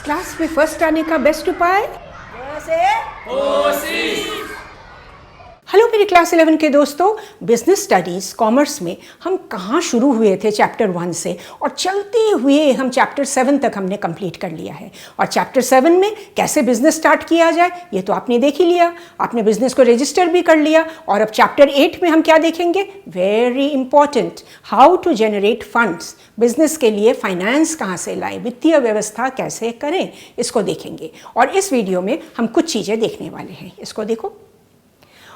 Class में first आने का बेस्ट उपाय हेलो मेरे क्लास 11 के दोस्तों, बिजनेस स्टडीज कॉमर्स में हम कहाँ शुरू हुए थे चैप्टर 1 से और चलते हुए हम चैप्टर 7 तक हमने कंप्लीट कर लिया है। और चैप्टर 7 में कैसे बिजनेस स्टार्ट किया जाए ये तो आपने देख ही लिया, आपने बिजनेस को रजिस्टर भी कर लिया। और अब चैप्टर 8 में हम क्या देखेंगे? Very important, how to generate funds. Business के लिए फाइनेंस कहाँ से लाएं, वित्तीय व्यवस्था कैसे करें, इसको देखेंगे। और इस वीडियो में हम कुछ चीज़ें देखने वाले हैं, इसको देखो।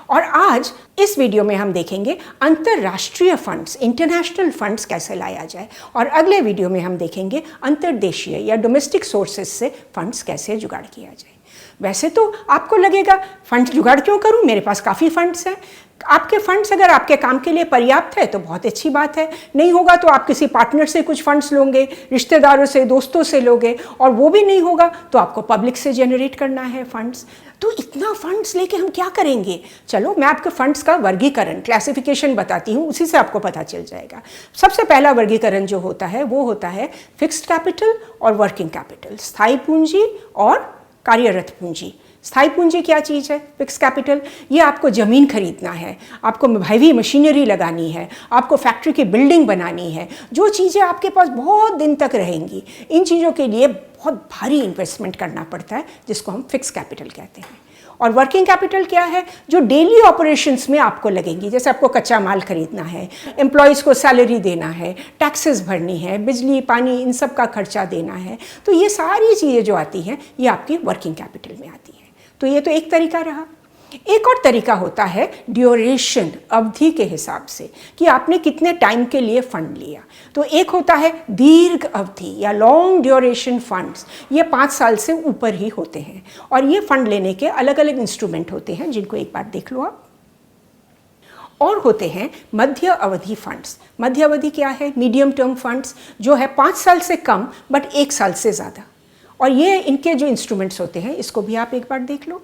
और आज इस वीडियो में हम देखेंगे अंतर्राष्ट्रीय फंड्स, इंटरनेशनल फंड्स कैसे लाया जाए। और अगले वीडियो में हम देखेंगे अंतर्देशीय या डोमेस्टिक सोर्सेज से फंड्स कैसे जुगाड़ किया जाए। वैसे तो आपको लगेगा फंड्स जुगाड़ क्यों करूं, मेरे पास काफ़ी फंड्स हैं। आपके फंड्स अगर आपके काम के लिए पर्याप्त है तो बहुत अच्छी बात है, नहीं होगा तो आप किसी पार्टनर से कुछ फंड्स लोगे, रिश्तेदारों से, दोस्तों से लोगे, और वो भी नहीं होगा तो आपको पब्लिक से जनरेट करना है फंड्स। तो इतना फंड्स लेके हम क्या करेंगे? चलो मैं आपको फंड्स का वर्गीकरण, क्लासिफिकेशन बताती हूँ, उसी से आपको पता चल जाएगा। सबसे पहला वर्गीकरण जो होता है वो होता है फिक्स्ड कैपिटल और वर्किंग कैपिटल, स्थायी पूंजी और कार्यरत पूंजी। स्थायी पूंजी क्या चीज़ है? फिक्स कैपिटल, ये आपको ज़मीन खरीदना है, आपको हैवी मशीनरी लगानी है, आपको फैक्ट्री की बिल्डिंग बनानी है, जो चीज़ें आपके पास बहुत दिन तक रहेंगी, इन चीज़ों के लिए बहुत भारी इन्वेस्टमेंट करना पड़ता है, जिसको हम फिक्स कैपिटल कहते हैं। और वर्किंग कैपिटल क्या है? जो डेली ऑपरेशंस में आपको लगेंगी, जैसे आपको कच्चा माल खरीदना है, एम्प्लॉयज़ को सैलरी देना है, टैक्सेस भरनी है, बिजली पानी इन सब का खर्चा देना है, तो ये सारी चीज़ें जो आती हैं ये आपकी वर्किंग कैपिटल में आती हैं। तो ये तो एक तरीका रहा। एक और तरीका होता है ड्यूरेशन, अवधि के हिसाब से कि आपने कितने टाइम के लिए फंड लिया। तो एक होता है दीर्घ अवधि या लॉन्ग ड्यूरेशन फंड्स, ये 5 साल से ऊपर ही होते हैं। और ये फंड लेने के अलग अलग इंस्ट्रूमेंट होते हैं, जिनको एक बार देख लो आप। और होते हैं मध्य अवधि फंड्स। मध्य अवधि क्या है? मीडियम टर्म फंड्स, जो है 5 साल से कम बट 1 साल से ज़्यादा। और ये इनके जो इंस्ट्रूमेंट्स होते हैं, इसको भी आप एक बार देख लो।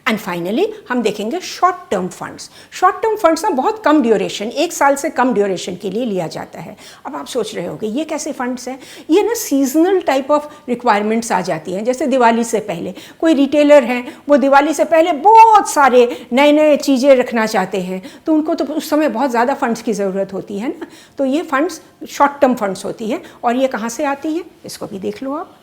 एंड फाइनली हम देखेंगे short term funds. Short term funds ना बहुत कम ड्यूरेशन, 1 साल से कम ड्यूरेशन के लिए लिया जाता है। अब आप सोच रहे होंगे ये कैसे फंड्स हैं? ये ना सीजनल टाइप ऑफ रिक्वायरमेंट्स आ जाती हैं। जैसे दिवाली से पहले कोई रिटेलर हैं, वो दिवाली से पहले बहुत सारे नए नए चीज़ें रखना चाहते हैं, तो उनको तो उस समय बहुत ज़्यादा फंड्स की ज़रूरत होती है ना। तो ये फंड्स शॉर्ट टर्म फंड्स होती है। और ये कहाँ से आती है, इसको भी देख लो आप।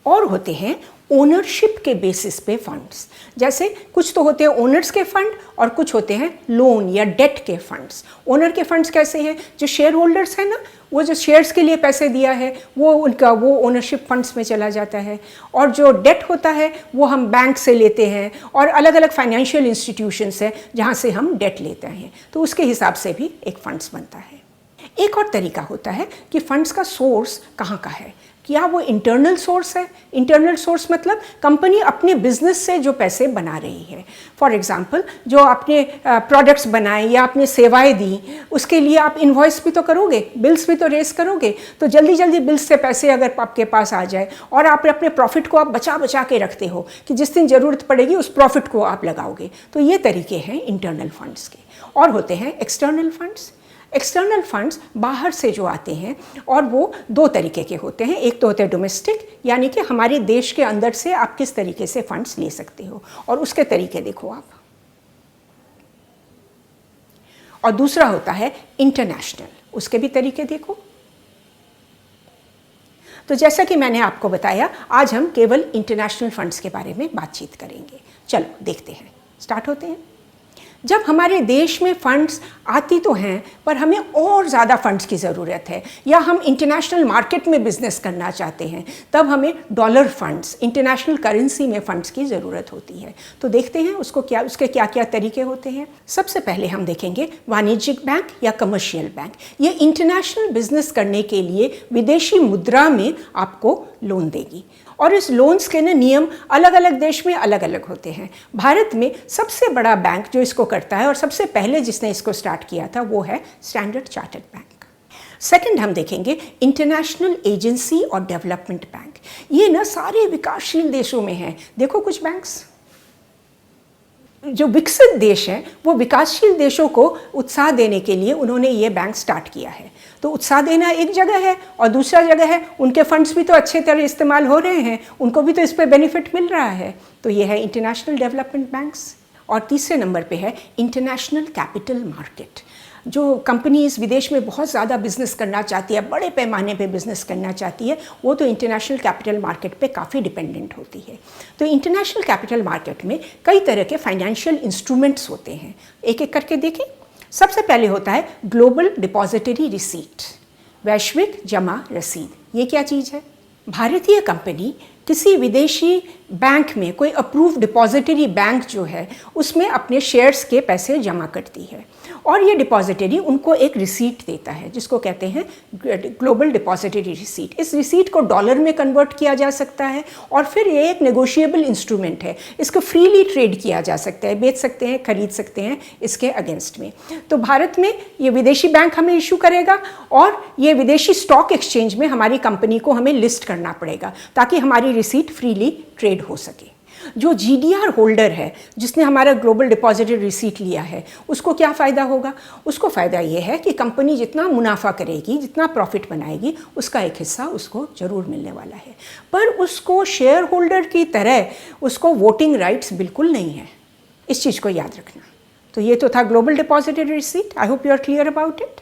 और होते हैं ओनरशिप के बेसिस पे फंड्स। जैसे कुछ तो होते हैं ओनर्स के फंड और कुछ होते हैं लोन या डेट के फंड्स। ओनर के फंड्स कैसे हैं? जो शेयर होल्डर्स हैं ना, वो जो शेयर्स के लिए पैसे दिया है वो उनका वो ओनरशिप फंड्स में चला जाता है। और जो डेट होता है वो हम बैंक से लेते हैं और अलग अलग फाइनेंशियल इंस्टीट्यूशंस हैं जहाँ से हम डेट लेते हैं, तो उसके हिसाब से भी एक फंड्स बनता है। एक और तरीका होता है कि फंड्स का सोर्स कहाँ का है। क्या वो इंटरनल सोर्स है? इंटरनल सोर्स मतलब कंपनी अपने बिजनेस से जो पैसे बना रही है। फॉर एग्जांपल, जो आपने प्रोडक्ट्स बनाए या आपने सेवाएं दी, उसके लिए आप इनवॉइस भी तो करोगे, बिल्स भी तो रेस करोगे। तो जल्दी जल्दी बिल्स से पैसे अगर आपके पास आ जाए और आप अपने प्रॉफिट को आप बचा बचा के रखते हो कि जिस दिन ज़रूरत पड़ेगी उस प्रॉफिट को आप लगाओगे, तो ये तरीके हैं इंटरनल फंड्स के। और होते हैं एक्सटर्नल फंड्स। एक्सटर्नल फंड्स बाहर से जो आते हैं, और वो 2 तरीके के होते हैं। एक तो होते हैं डोमेस्टिक, यानी कि हमारे देश के अंदर से आप किस तरीके से फंड्स ले सकते हो और उसके तरीके देखो आप। और दूसरा होता है इंटरनेशनल, उसके भी तरीके देखो। तो जैसा कि मैंने आपको बताया, आज हम केवल इंटरनेशनल फंड्स के बारे में बातचीत करेंगे। चलो देखते हैं, स्टार्ट होते हैं। जब हमारे देश में फंड्स आती तो हैं, पर हमें और ज़्यादा फंड्स की ज़रूरत है, या हम इंटरनेशनल मार्केट में बिजनेस करना चाहते हैं, तब हमें डॉलर फंड्स, इंटरनेशनल करेंसी में फंड्स की ज़रूरत होती है। तो देखते हैं उसके क्या क्या तरीके होते हैं। सबसे पहले हम देखेंगे वाणिज्यिक बैंक या कमर्शियल बैंक। ये इंटरनेशनल बिजनेस करने के लिए विदेशी मुद्रा में आपको लोन देगी। और इस लोन्स के नियम अलग अलग देश में अलग अलग होते हैं। भारत में सबसे बड़ा बैंक जो इसको करता है और सबसे पहले जिसने इसको स्टार्ट किया था वो है स्टैंडर्ड चार्टर्ड बैंक। सेकंड हम देखेंगे इंटरनेशनल एजेंसी और डेवलपमेंट बैंक। ये ना सारे विकासशील देशों में हैं। देखो कुछ बैंक्स, जो विकसित देश हैं वो विकासशील देशों को उत्साह देने के लिए उन्होंने ये बैंक स्टार्ट किया है। तो उत्साह देना एक जगह है और दूसरा जगह है उनके फंड्स भी तो अच्छे तरह इस्तेमाल हो रहे हैं, उनको भी तो इस पर बेनिफिट मिल रहा है। तो ये है इंटरनेशनल डेवलपमेंट बैंक्स। और तीसरे नंबर पे है इंटरनेशनल कैपिटल मार्केट। जो कंपनीज विदेश में बहुत ज़्यादा बिजनेस करना चाहती है, बड़े पैमाने पे बिजनेस करना चाहती है, वो तो इंटरनेशनल कैपिटल मार्केट पे काफ़ी डिपेंडेंट होती है। तो इंटरनेशनल कैपिटल मार्केट में कई तरह के फाइनेंशियल इंस्ट्रूमेंट्स होते हैं, एक एक करके देखें। सबसे पहले होता है ग्लोबल डिपॉजिटरी रिसीट, वैश्विक जमा रसीद। ये क्या चीज़ है? भारतीय कंपनी किसी विदेशी बैंक में, कोई अप्रूव डिपॉजिटरी बैंक जो है उसमें अपने शेयर्स के पैसे जमा करती है और ये डिपॉजिटरी उनको एक रिसीट देता है जिसको कहते हैं ग्लोबल डिपॉजिटरी रिसीट। इस रिसीट को डॉलर में कन्वर्ट किया जा सकता है और फिर ये एक नेगोशिएबल इंस्ट्रूमेंट है, इसको फ्रीली ट्रेड किया जा सकता है, बेच सकते हैं, खरीद सकते हैं इसके अगेंस्ट में। तो भारत में ये विदेशी बैंक हमें इशू करेगा और ये विदेशी स्टॉक एक्सचेंज में हमारी कंपनी को हमें लिस्ट करना पड़ेगा ताकि हमारी रिसीट फ्रीली ट्रेड हो सके। जो जीडीआर होल्डर है जिसने हमारा ग्लोबल डिपॉजिटरी रिसीट लिया है उसको क्या फ़ायदा होगा? उसको फ़ायदा ये है कि कंपनी जितना मुनाफा करेगी, जितना प्रॉफिट बनाएगी, उसका एक हिस्सा उसको ज़रूर मिलने वाला है। पर उसको शेयर होल्डर की तरह उसको वोटिंग राइट्स बिल्कुल नहीं है, इस चीज़ को याद रखना। तो ये तो था global depository receipt. I hope you are clear about it.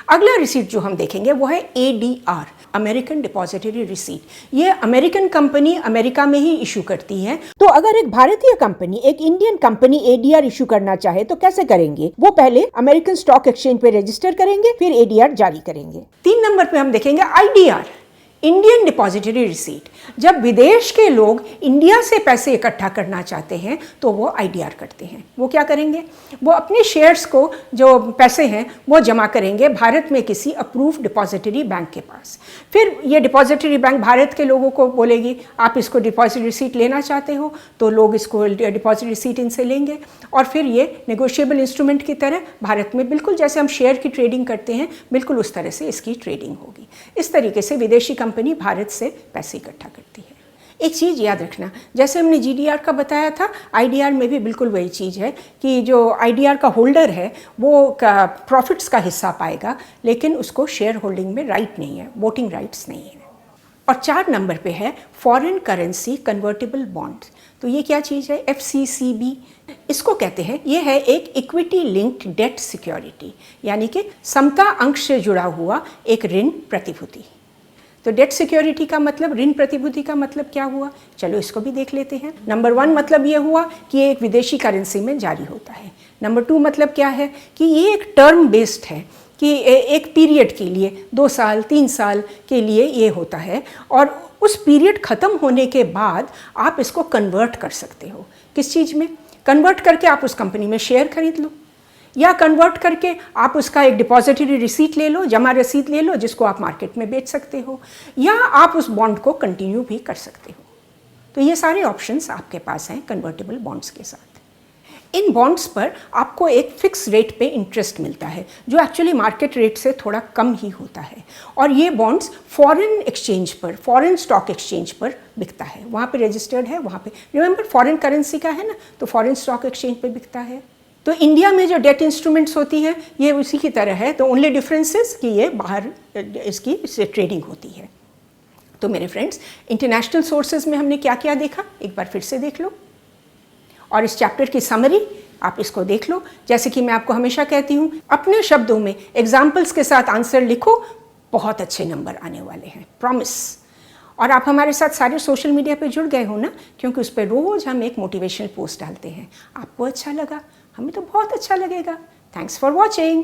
अगला रिसीट जो हम देखेंगे वो है ADR, अमेरिकन डिपॉजिटरी रिसीट। ये अमेरिकन कंपनी अमेरिका में ही इशू करती है। तो अगर एक भारतीय कंपनी, एक इंडियन कंपनी ADR इशू करना चाहे तो कैसे करेंगे? वो पहले अमेरिकन स्टॉक एक्सचेंज पे रजिस्टर करेंगे, फिर ADR जारी करेंगे। 3 नंबर पे हम देखेंगे IDR, इंडियन डिपॉजिटरी रिसीट। जब विदेश के लोग इंडिया से पैसे इकट्ठा करना चाहते हैं तो वो IDR करते हैं। वो क्या करेंगे? वो अपने शेयर्स को, जो पैसे हैं वो जमा करेंगे भारत में किसी अप्रूव्ड डिपॉजिटरी बैंक के पास। फिर ये डिपॉजिटरी बैंक भारत के लोगों को बोलेगी आप इसको डिपॉजिट रिसीट लेना चाहते हो, तो लोग इसको डिपॉजिट रिसीट इनसे लेंगे और फिर ये नेगोशिएबल इंस्ट्रूमेंट की तरह भारत में, बिल्कुल जैसे हम शेयर की ट्रेडिंग करते हैं, बिल्कुल उस तरह से इसकी ट्रेडिंग होगी। इस तरीके से विदेशी कंपनी भारत से पैसे इकट्ठा करती है। एक चीज़ याद रखना, जैसे हमने GDR का बताया था, IDR में भी बिल्कुल वही चीज़ है कि जो IDR का होल्डर है वो प्रॉफिट्स का हिस्सा पाएगा, लेकिन उसको शेयर होल्डिंग में राइट नहीं है, वोटिंग राइट्स नहीं है। और 4 नंबर पे है फॉरेन करेंसी कन्वर्टेबल बॉन्ड। तो ये क्या चीज़ है? FCCB इसको कहते हैं। ये है एक इक्विटी लिंक्ड डेट सिक्योरिटी, यानी कि समता अंक से जुड़ा हुआ एक ऋण प्रतिभूति। तो डेट सिक्योरिटी का मतलब, ऋण प्रतिभूति का मतलब क्या हुआ? चलो इसको भी देख लेते हैं। नंबर 1 मतलब ये हुआ कि ये एक विदेशी करेंसी में जारी होता है। नंबर 2 मतलब क्या है कि ये एक टर्म बेस्ड है कि एक पीरियड के लिए 2 साल 3 साल के लिए ये होता है और उस पीरियड ख़त्म होने के बाद आप इसको कन्वर्ट कर सकते हो। किस चीज़ में? कन्वर्ट करके आप उस कंपनी में शेयर खरीद लो, या कन्वर्ट करके आप उसका एक डिपॉजिटरी रिसीट ले लो, जमा रसीद ले लो, जिसको आप मार्केट में बेच सकते हो, या आप उस बॉन्ड को कंटिन्यू भी कर सकते हो। तो ये सारे ऑप्शंस आपके पास हैं कन्वर्टेबल बॉन्ड्स के साथ। इन बॉन्ड्स पर आपको एक फिक्स रेट पे इंटरेस्ट मिलता है जो एक्चुअली मार्केट रेट से थोड़ा कम ही होता है, और ये बॉन्ड्स फॉरेन एक्सचेंज पर, फॉरेन स्टॉक एक्सचेंज पर बिकता है। वहाँ पे रजिस्टर्ड है, वहाँ पे रिमेंबर फॉरेन करेंसी का है ना, तो फॉरेन स्टॉक एक्सचेंज पे बिकता है। तो इंडिया में जो डेट इंस्ट्रूमेंट्स होती हैं ये उसी की तरह है। तो ओनली डिफरेंस इज कि ये बाहर इसकी ट्रेडिंग होती है। तो मेरे फ्रेंड्स, इंटरनेशनल सोर्सेज में हमने क्या क्या देखा, एक बार फिर से देख लो, और इस चैप्टर की समरी आप इसको देख लो। जैसे कि मैं आपको हमेशा कहती हूँ, अपने शब्दों में एग्जाम्पल्स के साथ आंसर लिखो, बहुत अच्छे नंबर आने वाले हैं, प्रॉमिस। और आप हमारे साथ सारे सोशल मीडिया पे जुड़ गए हो ना, क्योंकि उस पर रोज़ हम एक मोटिवेशनल पोस्ट डालते हैं। आपको अच्छा लगा, हमें तो बहुत अच्छा लगेगा। Thanks for watching.